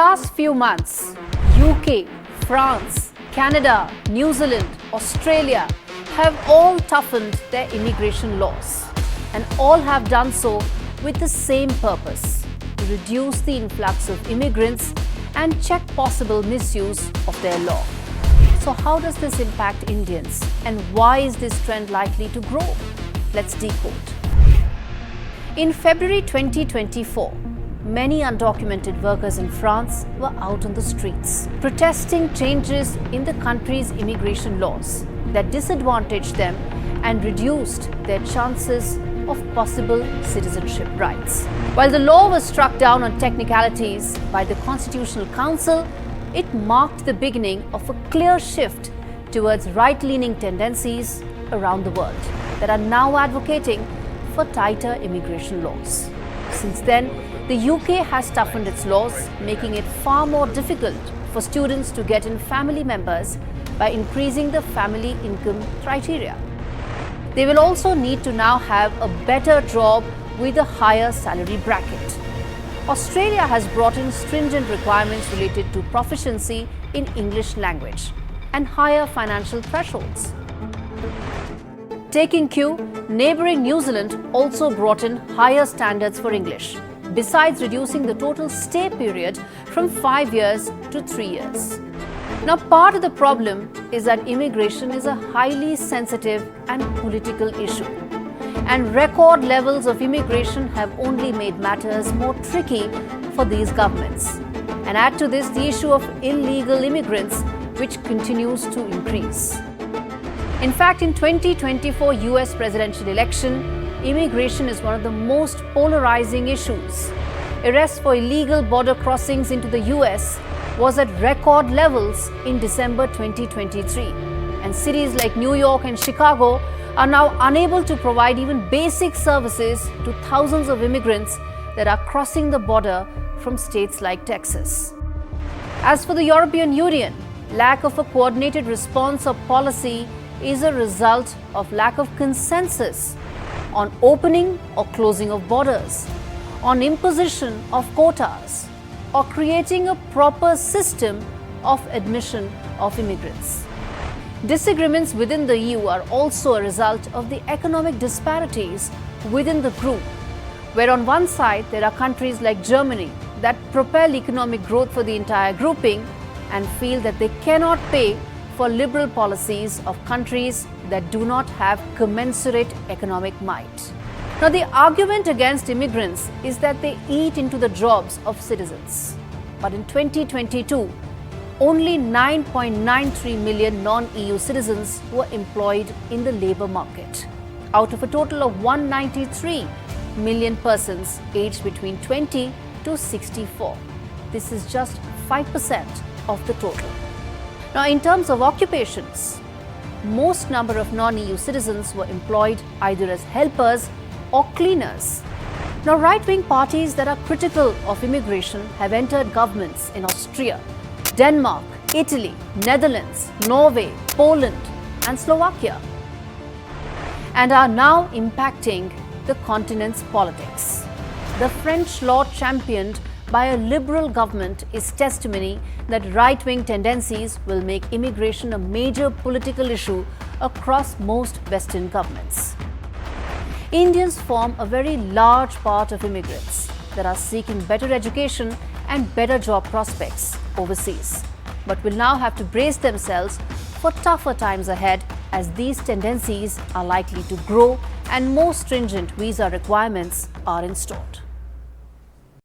last few months, UK, France, Canada, New Zealand, Australia have all toughened their immigration laws, and all have done so with the same purpose: to reduce the influx of immigrants and check possible misuse of their law. So how does this impact Indians, and why is this trend likely to grow? Let's decode. In February 2024, many undocumented workers in France were out on the streets, protesting changes in the country's immigration laws that disadvantaged them and reduced their chances of possible citizenship rights. While the law was struck down on technicalities by the Constitutional Council, it marked the beginning of a clear shift towards right-leaning tendencies around the world that are now advocating for tighter immigration laws. Since then, the UK has toughened its laws, making it far more difficult for students to get in family members by increasing the family income criteria. They will also need to now have a better job with a higher salary bracket. Australia has brought in stringent requirements related to proficiency in English language and higher financial thresholds. Taking cue, neighbouring New Zealand also brought in higher standards for English, besides reducing the total stay period from 5 years to 3 years. Now, part of the problem is that immigration is a highly sensitive and political issue, and record levels of immigration have only made matters more tricky for these governments. And add to this the issue of illegal immigrants, which continues to increase. In fact, in 2024 US presidential election, immigration is one of the most polarizing issues. Arrests for illegal border crossings into the US was at record levels in December 2023, and cities like New York and Chicago are now unable to provide even basic services to thousands of immigrants that are crossing the border from states like Texas. As for the European Union, lack of a coordinated response or policy is a result of lack of consensus on opening or closing of borders, on imposition of quotas, or creating a proper system of admission of immigrants. Disagreements within the EU are also a result of the economic disparities within the group, where on one side there are countries like Germany that propel economic growth for the entire grouping and feel that they cannot pay for liberal policies of countries that do not have commensurate economic might. Now, the argument against immigrants is that they eat into the jobs of citizens. But in 2022, only 9.93 million non-EU citizens were employed in the labour market, out of a total of 193 million persons aged between 20 to 64. This is just 5% of the total. Now, in terms of occupations, most number of non-EU citizens were employed either as helpers or cleaners. Now, right-wing parties that are critical of immigration have entered governments in Austria, Denmark, Italy, Netherlands, Norway, Poland, and Slovakia, and are now impacting the continent's politics. The French law championed by a liberal government is testimony that right-wing tendencies will make immigration a major political issue across most Western governments. Indians form a very large part of immigrants that are seeking better education and better job prospects overseas, but will now have to brace themselves for tougher times ahead, as these tendencies are likely to grow and more stringent visa requirements are installed.